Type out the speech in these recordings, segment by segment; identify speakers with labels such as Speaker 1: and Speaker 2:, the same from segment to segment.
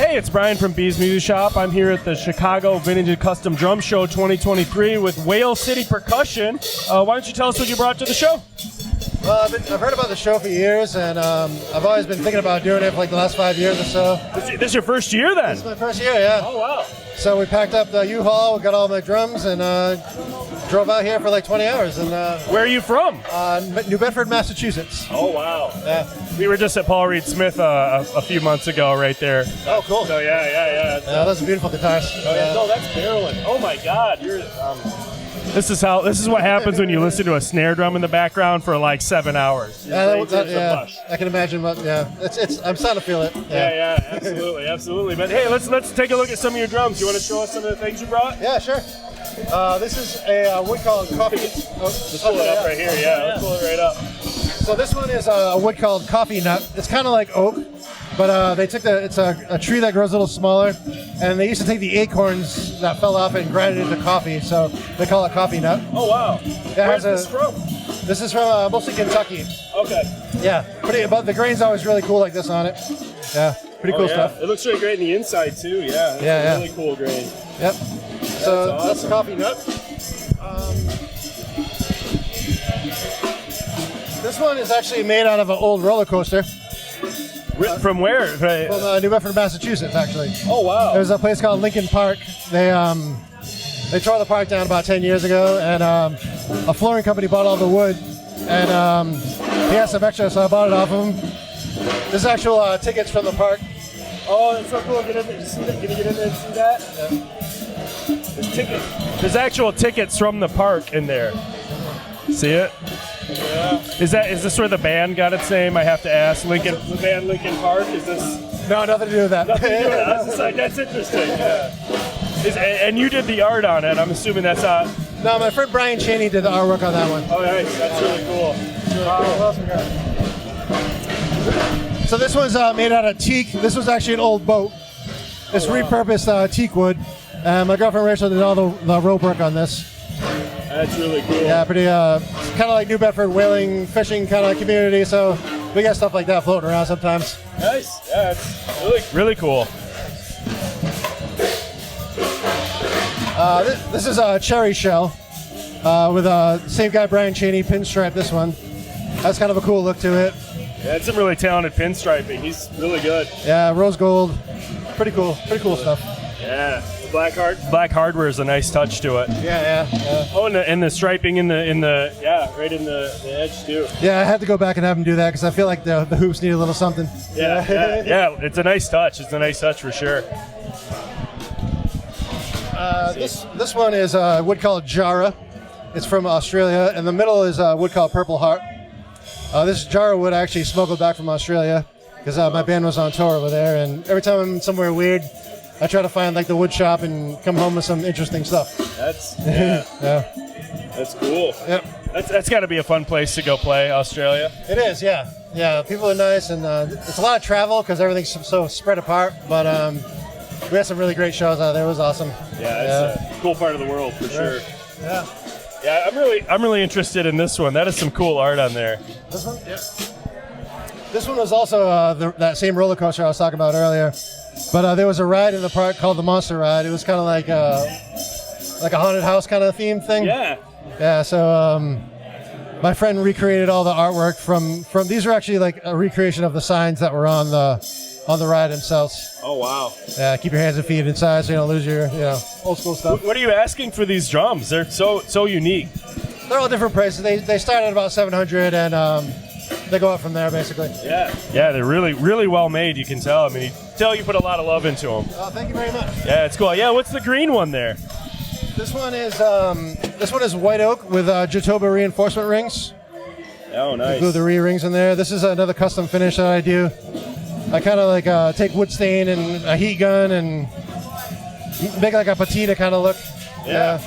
Speaker 1: Hey, it's Brian from Bees Music Shop. I'm here at the Chicago Vintage and Custom Drum Show 2023 with Wail City Percussion. Why don't you tell us what you brought to the show?
Speaker 2: Well, I've heard about the show for years, and I've always been thinking about doing it for like the last 5 years or so.
Speaker 1: This is your first year then?
Speaker 2: This is my first year, yeah.
Speaker 1: Oh, wow.
Speaker 2: So we packed up the U-Haul, we got all my drums, and drove out here for like 20 hours. And
Speaker 1: where are you from?
Speaker 2: New Bedford, Massachusetts.
Speaker 1: Oh, wow.
Speaker 2: Yeah.
Speaker 1: We were just at Paul Reed Smith a few months ago right there.
Speaker 2: Oh, cool.
Speaker 1: So, yeah.
Speaker 2: Yeah, those are beautiful guitars.
Speaker 1: Oh, yeah. No, that's barreling. Oh, my God. You're... This is what happens when you listen to a snare drum in the background for like 7 hours.
Speaker 2: Yeah, I can imagine. But yeah, I'm starting to feel it.
Speaker 1: Yeah, absolutely. But hey, let's take a look at some of your drums. You want to show us some of the things you brought?
Speaker 2: Yeah, sure. This is a wood called Coffee.
Speaker 1: Let's pull it up right here. Yeah, let's pull it right up.
Speaker 2: So this one is a wood called Coffee Nut. It's kind of like oak, but they took it's a tree that grows a little smaller, and they used to take the acorns that fell off and grind it into coffee, so they call it Coffee Nut.
Speaker 1: Oh, wow. Where's this from?
Speaker 2: This is from mostly Kentucky.
Speaker 1: Okay.
Speaker 2: Yeah, but the grain's always really cool like this on it. Yeah, pretty cool stuff.
Speaker 1: It looks really great in the inside, too. Yeah,
Speaker 2: yeah.
Speaker 1: Really cool grain.
Speaker 2: Yep. So that's the Coffee Nut. This one is actually made out of an old roller coaster.
Speaker 1: From where?
Speaker 2: From New Bedford, Massachusetts, actually.
Speaker 1: Oh, wow.
Speaker 2: There's a place called Lincoln Park. They tore the park down about 10 years ago, and a flooring company bought all the wood, and he had some extra, so I bought it off of him. There's actual tickets from the park.
Speaker 1: Oh, that's so cool. Get in there. You see that? Can you get in there and see that? Yeah. There's actual tickets from the park in there. See it? Yeah. Is this where the band got its name? I have to ask. The band Lincoln Park. Is this?
Speaker 2: No, nothing to do with that.
Speaker 1: Nothing to do with that. That's interesting. Yeah. And you did the art on it. I'm assuming that's not.
Speaker 2: No, my friend Brian Cheney did the artwork on that one.
Speaker 1: Oh, nice. That's really cool.
Speaker 2: What else we got? So this one's made out of teak. This was actually an old boat. It's repurposed teak wood. My girlfriend Rachel did all the rope work on this.
Speaker 1: That's really cool.
Speaker 2: Yeah, pretty kind of like New Bedford whaling, fishing kind of community. So we got stuff like that floating around sometimes.
Speaker 1: Nice. Yeah, it's really cool.
Speaker 2: This is a cherry shell with same guy Brian Cheney pinstripe. This one has kind of a cool look to it.
Speaker 1: Yeah, it's some really talented pinstriping. He's really good.
Speaker 2: Yeah, rose gold. Pretty cool stuff.
Speaker 1: Yeah. Black hardware is a nice touch to it.
Speaker 2: Yeah.
Speaker 1: Oh, and the striping in the right in the edge too.
Speaker 2: Yeah, I had to go back and have him do that because I feel like the hoops need a little something.
Speaker 1: Yeah. It's a nice touch. It's a nice touch for sure.
Speaker 2: This one is wood called Jarrah. It's from Australia, and the middle is wood called Purple Heart. This Jarrah wood I actually smuggled back from Australia because my band was on tour over there, and every time I'm somewhere weird, I try to find like the wood shop and come home with some interesting stuff.
Speaker 1: That's cool.
Speaker 2: Yep.
Speaker 1: That's got to be a fun place to go play, Australia.
Speaker 2: It is, yeah. People are nice, and it's a lot of travel because everything's so spread apart. But we had some really great shows out there. It was awesome.
Speaker 1: Yeah, it's a cool part of the world for sure.
Speaker 2: Yeah.
Speaker 1: Yeah, I'm really interested in this one. That is some cool art on there.
Speaker 2: This one? Yep. This one was also that same roller coaster I was talking about earlier. But there was a ride in the park called the Monster Ride. It was kind of like a haunted house kind of theme thing.
Speaker 1: Yeah.
Speaker 2: Yeah. So my friend recreated all the artwork from. These are actually like a recreation of the signs that were on the ride themselves.
Speaker 1: Oh wow.
Speaker 2: Yeah. Keep your hands and feet inside so you don't lose your old school stuff.
Speaker 1: What are you asking for these drums? They're so unique.
Speaker 2: They're all different prices. They start at about $700 and they go up from there basically.
Speaker 1: Yeah, they're really well made. You can tell. I mean, you put a lot of love into them.
Speaker 2: Oh, thank you very much.
Speaker 1: Yeah, it's cool. Yeah, what's the green one there?
Speaker 2: This one is white oak with Jatoba reinforcement rings.
Speaker 1: Oh, nice.
Speaker 2: Glue the rings in there. This is another custom finish that I do. I kind of like take wood stain and a heat gun and make like a patina kind of look.
Speaker 1: Yeah.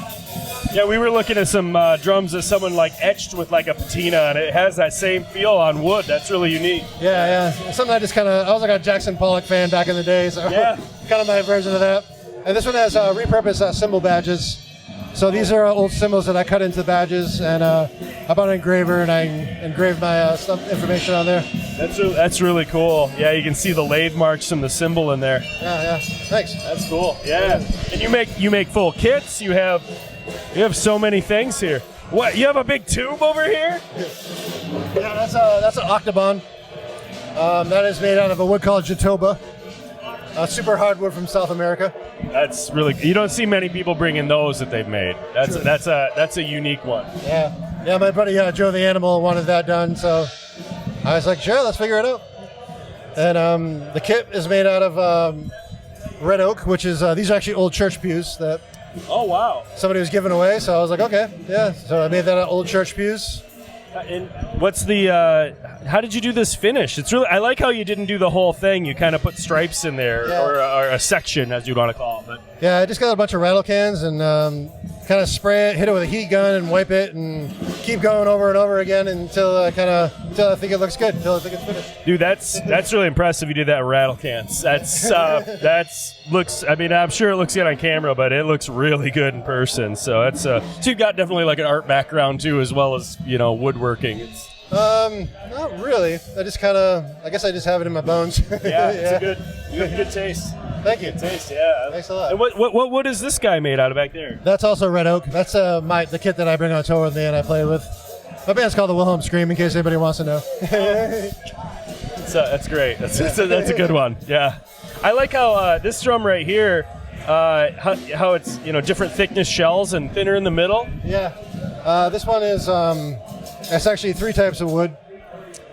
Speaker 1: Yeah, we were looking at some drums that someone like etched with like a patina, and it has that same feel on wood. That's really unique.
Speaker 2: Yeah. Something I was like a Jackson Pollock fan back in the day, so kind of my version of that. And this one has repurposed cymbal badges. So these are old cymbals that I cut into badges, and I bought an engraver and I engraved my stuff information on there.
Speaker 1: That's really cool. Yeah, you can see the lathe marks from the cymbal in there.
Speaker 2: Yeah. Thanks.
Speaker 1: That's cool. Yeah. And you make full kits. You have so many things here. What? You have a big tube over here?
Speaker 2: Yeah, that's an octobon. That is made out of a wood called Jatoba. Super hardwood from South America.
Speaker 1: That's really. You don't see many people bringing those that they've made. That's a unique one.
Speaker 2: Yeah. My buddy Joe the Animal wanted that done, so I was like, sure, let's figure it out. And the kit is made out of red oak, which is these are actually old church pews that.
Speaker 1: Oh wow!
Speaker 2: Somebody was giving away, so I was like, okay, yeah. So I made that out of old church pews.
Speaker 1: And what's the? How did you do this finish? It's really. I like how you didn't do the whole thing. You kind of put stripes in there, or a section, as you'd want to call it. But.
Speaker 2: Yeah, I just got a bunch of rattle cans and kind of spray it, hit it with a heat gun, and wipe it, and keep going over and over again until I think it looks good, until I think it's finished.
Speaker 1: Dude, that's really impressive. You did that with rattle cans. That's looks. I mean, I'm sure it looks good on camera, but it looks really good in person. So that's so you've got definitely like an art background too, as well as woodworking. It's
Speaker 2: not really. I guess I just have it in my bones.
Speaker 1: Yeah. You have good taste.
Speaker 2: Thank you.
Speaker 1: Good taste, yeah.
Speaker 2: Thanks a lot.
Speaker 1: And what wood is this guy made out of back there?
Speaker 2: That's also red oak. That's the kit that I bring on tour with me and I play with. My band's called the Wilhelm Scream, in case anybody wants to know.
Speaker 1: That's great. That's a good one. Yeah, I like how this drum right here, how it's different thickness shells and thinner in the middle.
Speaker 2: Yeah, this one is it's actually 3 types of wood.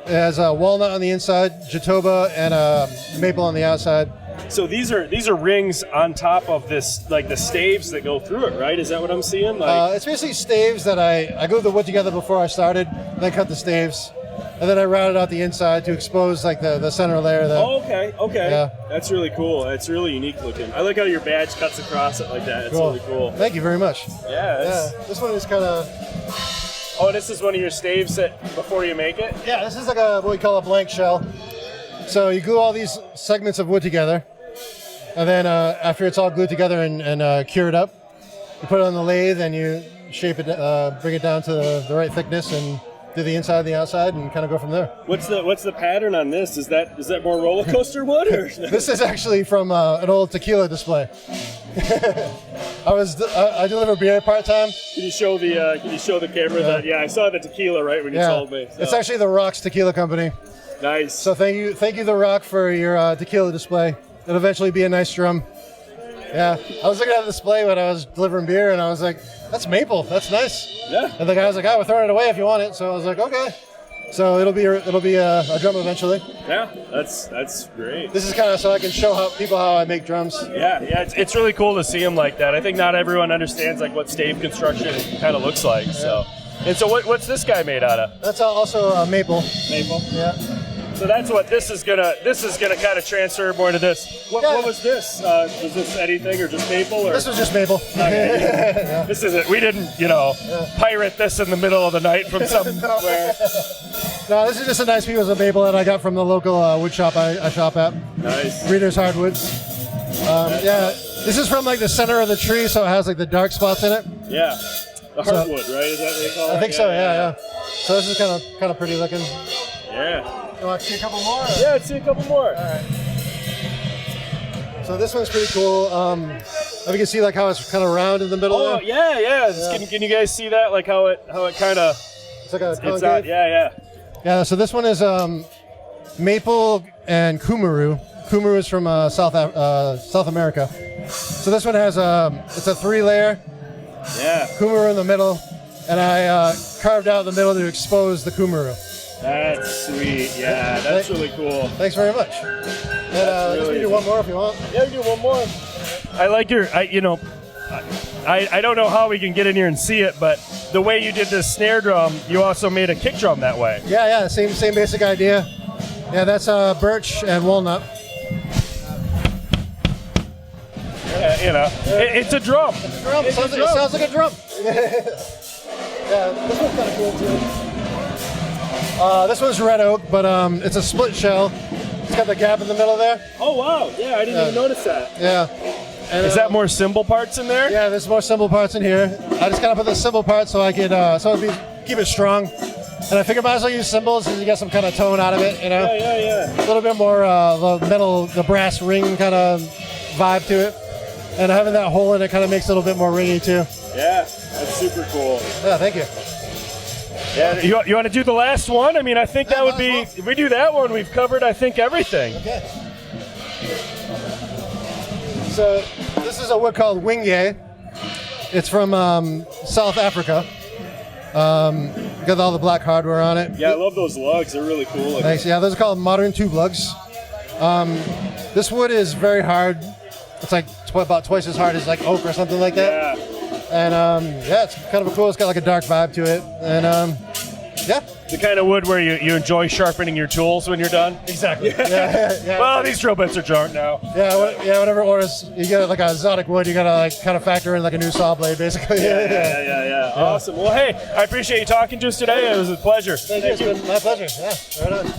Speaker 2: It has walnut on the inside, jatoba, and maple on the outside.
Speaker 1: So these are rings on top of this, like the staves that go through it, right? Is that what I'm seeing?
Speaker 2: It's basically staves that I glued the wood together before I started, then cut the staves, and then I routed out the inside to expose like the center layer there.
Speaker 1: Oh, okay.
Speaker 2: Yeah.
Speaker 1: That's really cool. It's really unique looking. I like how your badge cuts across it like that. It's
Speaker 2: cool.
Speaker 1: really cool.
Speaker 2: Thank you very much.
Speaker 1: Yeah.
Speaker 2: This one is kind of.
Speaker 1: Oh, this is one of your staves that before you make it?
Speaker 2: Yeah, this is like what we call a blank shell. So you glue all these segments of wood together, and then after it's all glued together and cured up, you put it on the lathe and you shape it, bring it down to the right thickness, and do the inside and the outside, and kind of go from there.
Speaker 1: What's the pattern on this? Is that more Rollercoaster wood? Or?
Speaker 2: This is actually from an old tequila display. I deliver beer part time.
Speaker 1: Can you show the camera that? Yeah, I saw the tequila right when you told me. So.
Speaker 2: It's actually the Rock's Tequila Company.
Speaker 1: Nice.
Speaker 2: So thank you, The Rock, for your tequila display. It'll eventually be a nice drum. Yeah, I was looking at the display when I was delivering beer, and I was like, "That's maple. That's nice."
Speaker 1: Yeah.
Speaker 2: And the guy was like, "Oh, we're throwing it away if you want it." So I was like, "Okay." So it'll be a drum eventually.
Speaker 1: Yeah, that's great.
Speaker 2: This is kind of so I can show people how I make drums.
Speaker 1: Yeah, it's really cool to see them like that. I think not everyone understands like what stave construction kind of looks like. So, and so what's this guy made out of?
Speaker 2: That's also maple.
Speaker 1: Maple.
Speaker 2: Yeah.
Speaker 1: So that's what this is gonna kind of transfer more to this. What was this? Was this anything or just maple? Or?
Speaker 2: This was just maple.
Speaker 1: Okay. Yeah. This isn't. We didn't, pirate this in the middle of the night from somewhere.
Speaker 2: No, this is just a nice piece of maple that I got from the local wood shop I shop at.
Speaker 1: Nice.
Speaker 2: Reader's Hardwoods. Yeah, this is from like the center of the tree, so it has like the dark spots in it.
Speaker 1: Yeah. The heartwood, right? Is that what they call it?
Speaker 2: I think so. Yeah. So this is kind of pretty looking.
Speaker 1: Yeah.
Speaker 2: You want to see a couple more?
Speaker 1: Yeah, let's see a couple more.
Speaker 2: All right. So this one's pretty cool. If you can see like how it's kind of round in the middle.
Speaker 1: Oh,
Speaker 2: there.
Speaker 1: Yeah. Can you guys see that? Like how it kind of.
Speaker 2: It's like a
Speaker 1: concave. Yeah.
Speaker 2: Yeah. So this one is maple and kumaru. Kumaru is from South America. So this one has it's a 3-layer.
Speaker 1: Yeah.
Speaker 2: Kumaru in the middle, and I carved out the middle to expose the kumaru.
Speaker 1: That's sweet. Yeah, that's really cool.
Speaker 2: Thanks very much. And we can do one more if you want.
Speaker 1: Yeah, we can do one more. I like I don't know how we can get in here and see it, but the way you did this snare drum, you also made a kick drum that way.
Speaker 2: Yeah, same basic idea. Yeah, that's birch and walnut.
Speaker 1: Yeah, it's a drum.
Speaker 2: It's a drum. It sounds like a drum. Yeah, this one's kind of cool too. This one's red oak, but it's a split shell. It's got the gap in the middle there.
Speaker 1: Oh wow! Yeah, I didn't even notice that.
Speaker 2: Yeah, And,
Speaker 1: Is that more cymbal parts in there?
Speaker 2: Yeah, there's more cymbal parts in here. I just kind of put the cymbal parts so I could keep it strong. And I figured might as well use cymbals so you get some kind of tone out of it, you know?
Speaker 1: Yeah.
Speaker 2: A little bit more the metal, the brass ring kind of vibe to it. And having that hole in it kind of makes it a little bit more ringy too.
Speaker 1: Yeah, that's super cool.
Speaker 2: Yeah, thank you.
Speaker 1: Yeah, you want to do the last one? I mean, I think that would be, if we do that one, we've covered, I think, everything.
Speaker 2: Okay. So this is a wood called wingye. It's from South Africa. Got all the black hardware on it.
Speaker 1: Yeah, I love those lugs. They're really cool.
Speaker 2: Thanks. Yeah, those are called modern tube lugs. This wood is very hard. It's like about twice as hard as like oak or something like that.
Speaker 1: Yeah.
Speaker 2: And it's kind of cool. It's got like a dark vibe to it. And
Speaker 1: The kind of wood where you enjoy sharpening your tools when you're done.
Speaker 2: Exactly. Yeah.
Speaker 1: Well, these drill bits are jarred now.
Speaker 2: Whatever orders you get like a exotic wood, you gotta like kind of factor in like a new saw blade, basically.
Speaker 1: Yeah. Awesome. Well, hey, I appreciate you talking to us today. It was a pleasure.
Speaker 2: Thank you. It's been my pleasure. Yeah, right on.